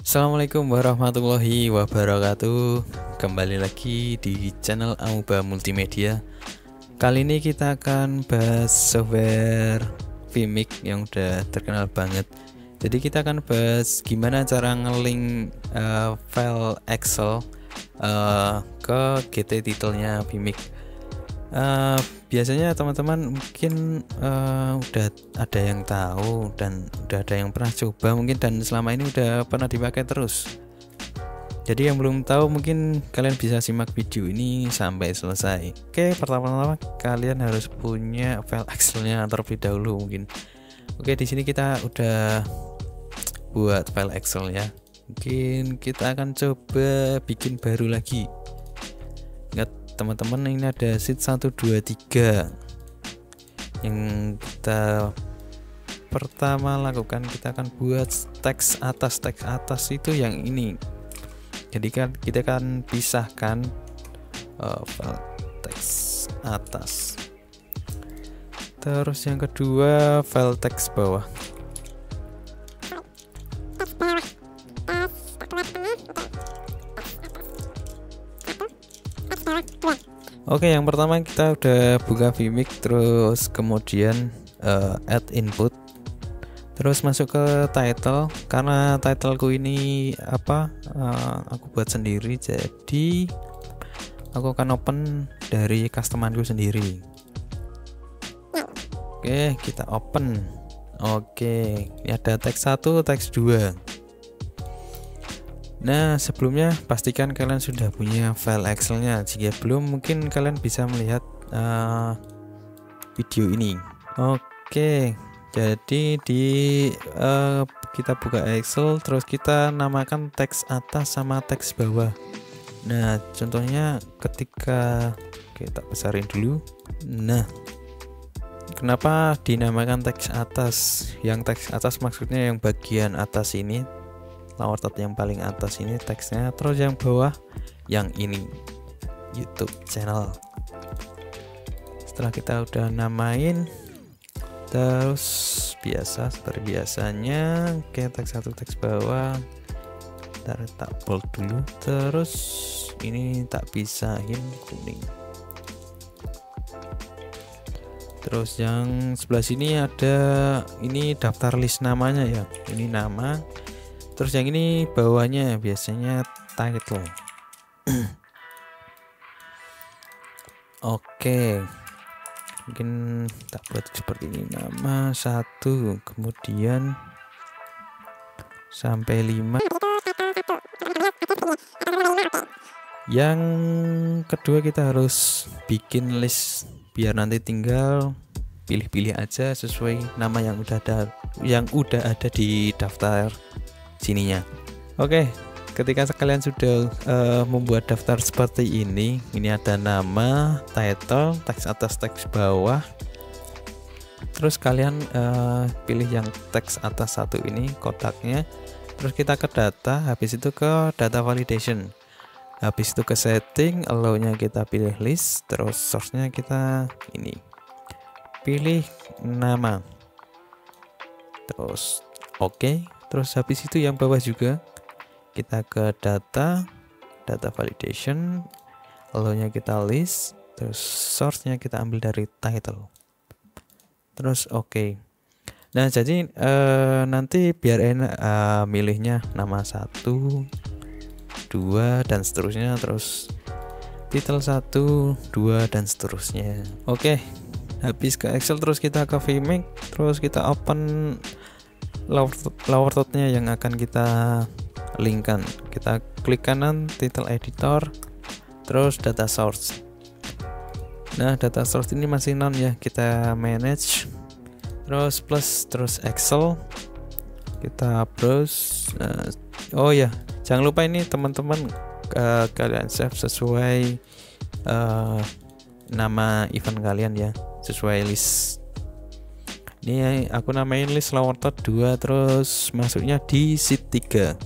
Assalamualaikum warahmatullahi wabarakatuh. Kembali lagi di channel Amuba Multimedia. Kali ini kita akan bahas software Vmix yang udah terkenal banget. Jadi kita akan bahas gimana cara ngelink file Excel ke GT titelnya Vmix. Biasanya teman-teman mungkin udah ada yang tahu dan udah ada yang pernah coba mungkin, dan selama ini udah pernah dipakai terus. Jadi yang belum tahu mungkin kalian bisa simak video ini sampai selesai. Oke, pertama-tama kalian harus punya file Excelnya terlebih dahulu mungkin. Oke, di sini kita udah buat file Excel ya. Mungkin kita akan coba bikin baru lagi. Ingat teman-teman, ini ada sheet 1, 2, 3. Yang kita pertama lakukan, kita akan buat teks atas itu yang ini. Jadi kan kita akan pisahkan file teks atas. Terus yang kedua file teks bawah. Oke, yang pertama kita udah buka Vmix, terus kemudian add input, terus masuk ke title. Karena titleku ini aku buat sendiri, jadi aku akan open dari customanku sendiri. Oke, kita open. Oke, ini ada teks 1, teks 2. Nah, sebelumnya pastikan kalian sudah punya file Excelnya. Jika belum, mungkin kalian bisa melihat video ini. Oke, jadi kita buka Excel, terus kita namakan teks atas sama teks bawah. Nah, contohnya ketika kita besarin dulu. Nah, kenapa dinamakan teks atas? Yang teks atas maksudnya yang bagian atas ini, lower third yang paling atas ini teksnya, terus yang bawah yang ini YouTube channel. Setelah kita udah namain, terus seperti biasanya, oke, teks 1 teks bawah kita tak bold dulu, terus ini tak pisahin kuning. Terus yang sebelah sini ada ini daftar list namanya ya, ini nama. Terus yang ini bawahnya biasanya title. Oke, mungkin tak buat seperti ini, nama 1, kemudian sampai 5. Yang kedua kita harus bikin list, biar nanti tinggal pilih-pilih aja sesuai nama yang udah ada di daftar sininya. Oke, ketika kalian sudah membuat daftar seperti ini ada nama, title, teks atas, teks bawah. Terus kalian pilih yang teks atas 1 ini kotaknya. Terus kita ke data, habis itu ke data validation, habis itu ke setting, allow-nya kita pilih list, terus source-nya kita ini pilih nama, terus oke. Terus habis itu yang bawah juga kita ke data validation, allow-nya kita list, terus source-nya kita ambil dari title, terus oke. Nah, jadi nanti biar enak milihnya nama 1, 2 dan seterusnya, terus title 1, 2 dan seterusnya. Oke, habis ke Excel terus kita ke Vmix, terus kita open lower third-nya yang akan kita linkkan. Kita klik kanan title editor, terus data source. Nah, data source ini masih none ya, kita manage, terus plus, terus Excel, kita browse. Oh ya, jangan lupa ini teman-teman, kalian save sesuai nama event kalian ya, sesuai list. Ini aku namain list lower third 2, terus masuknya di sheet 3.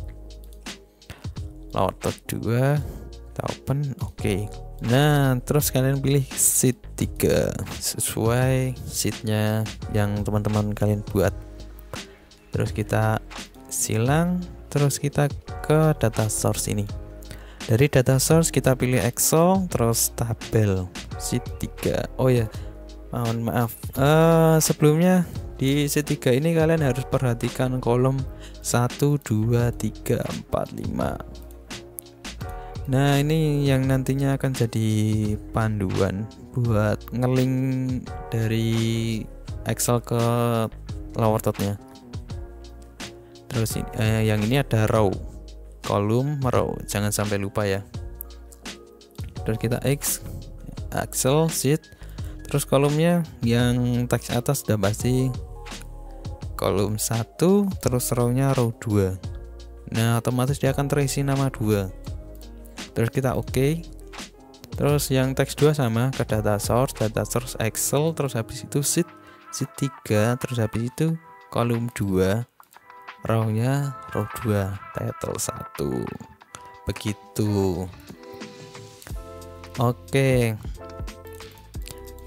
Lower third 2, kita open, oke. Nah, terus kalian pilih sheet 3 sesuai sheetnya yang teman-teman kalian buat. Terus kita silang, terus kita ke data source ini. Dari data source kita pilih Excel, terus tabel sheet 3. Oh ya, mohon maaf, sebelumnya di sheet 3 ini kalian harus perhatikan kolom 1, 2, 3, 4, 5. Nah, ini yang nantinya akan jadi panduan buat ngelink dari Excel ke lower third-nya. Terus yang ini ada row, kolom, row, jangan sampai lupa ya. Terus kita Excel sheet, terus kolomnya yang teks atas sudah pasti kolom 1, terus row-nya row 2. Nah, otomatis dia akan terisi nama 2. Terus kita oke. Terus yang teks 2 sama ke data source Excel, terus habis itu sheet 3, terus habis itu kolom 2, row-nya row 2, title 1. Begitu. Oke.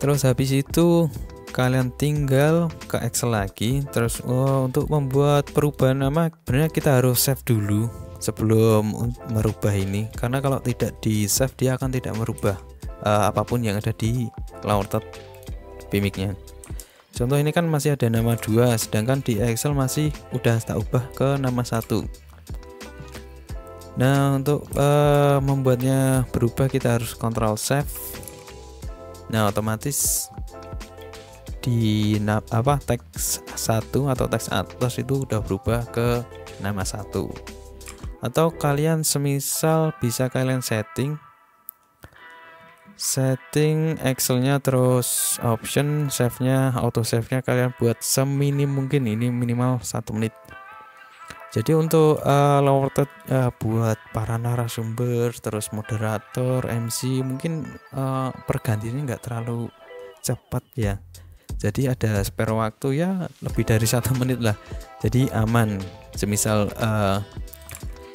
Terus habis itu kalian tinggal ke Excel lagi. Terus untuk membuat perubahan nama sebenarnya kita harus save dulu sebelum merubah ini, karena kalau tidak di save dia akan tidak merubah apapun yang ada di lower third PMIC-nya. Contoh ini kan masih ada nama 2, sedangkan di Excel masih udah tak ubah ke nama 1. Nah, untuk membuatnya berubah kita harus Ctrl save. Nah, otomatis di teks 1 atau teks atas itu udah berubah ke nama 1. Atau kalian semisal bisa kalian setting Excelnya, terus option save-nya, auto save-nya kalian buat seminim mungkin, ini minimal 1 menit. Jadi untuk lower third buat para narasumber, terus moderator, MC mungkin pergantiannya nggak terlalu cepat ya. Jadi ada spare waktu ya lebih dari 1 menit lah. Jadi aman. Semisal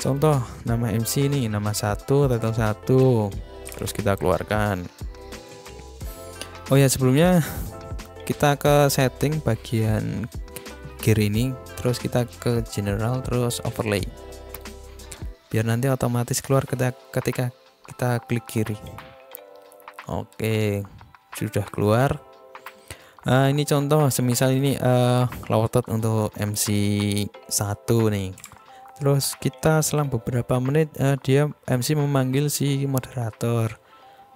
contoh nama MC ini nama 1, title 1, terus kita keluarkan. Oh ya, sebelumnya kita ke setting bagian gear ini, terus kita ke general, terus overlay, biar nanti otomatis keluar ketika kita klik kiri. Oke, sudah keluar. Ini contoh semisal ini lower third untuk MC 1 nih. Terus kita selang beberapa menit dia MC memanggil si moderator.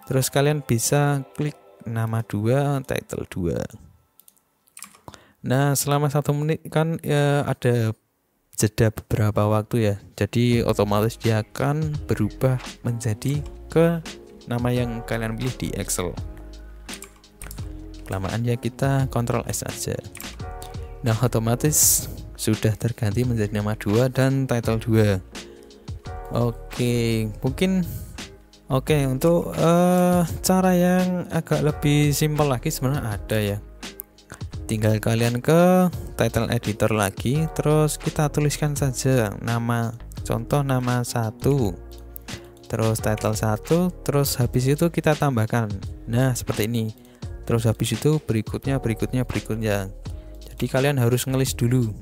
Terus kalian bisa klik nama 2, title 2. Nah, selama 1 menit kan ada jeda beberapa waktu ya. Jadi otomatis dia akan berubah menjadi ke nama yang kalian pilih di Excel. Kelamaan ya kita Ctrl S aja. Nah, otomatis sudah terganti menjadi nama 2 dan title 2. Oke, mungkin untuk cara yang agak lebih simpel lagi sebenarnya ada ya. Tinggal kalian ke title editor lagi, terus kita tuliskan saja nama, contoh nama 1, terus title 1, terus habis itu kita tambahkan. Nah, seperti ini. Terus habis itu berikutnya. Jadi kalian harus ngelis dulu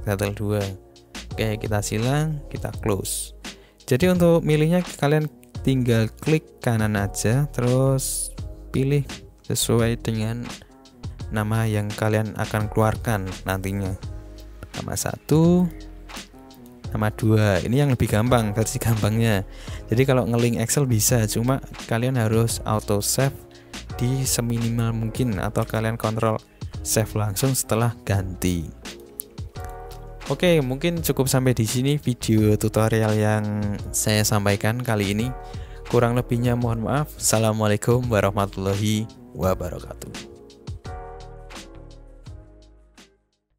title 2. Oke, kita silang, kita close. Jadi untuk milihnya kalian tinggal klik kanan aja, terus pilih sesuai dengan nama yang kalian akan keluarkan nantinya. Nama 1, nama 2. Ini yang lebih gampang, versi gampangnya. Jadi kalau ngelink Excel bisa, cuma kalian harus auto save di seminimal mungkin, atau kalian Ctrl save langsung setelah ganti. Oke, mungkin cukup sampai di sini video tutorial yang saya sampaikan kali ini. Kurang lebihnya mohon maaf. Assalamualaikum warahmatullahi wabarakatuh.